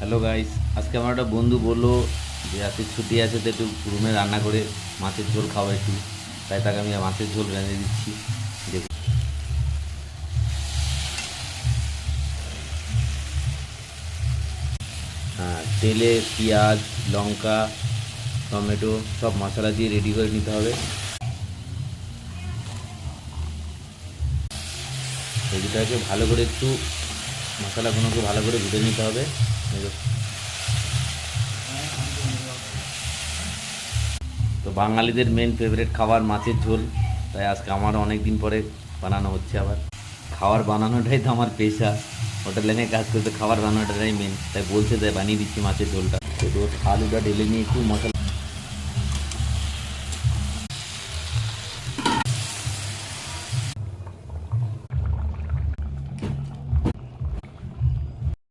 Hello guys, আজকে আমার একটা বন্ধু বললো যে আজকে ছুটি আছে তো একটু রুমে রান্না করে মাছের ঝোল খাবো একটু। তাই তাকে আমি মাছের ঝোল রেঁধে দিচ্ছি। দেখুন, হ্যাঁ, তেলে পেঁয়াজ, লঙ্কা, টমেটো সব মশলা দিয়ে রেডি করে নিতে হবে। এটাকে ভালো করে একটু মশলাগুলোকে ভালো করে ভেজে নিতে হবে। তো বাঙালিদের মেন ফেভারিট খাবার মাছের ঝোল, তাই আজকে আমারও অনেক দিন পরে বানানো হচ্ছে আবার। খাবার বানানোটাই তো আমার পেশা, হোটেল লাইনে কাজ করতে খাবার বানানোটাই মেন, তাই বলছে তাই বানিয়ে দিচ্ছি মাছের ঝোলটা। তো আলুটা ঢেলে নিয়ে একটু মশলা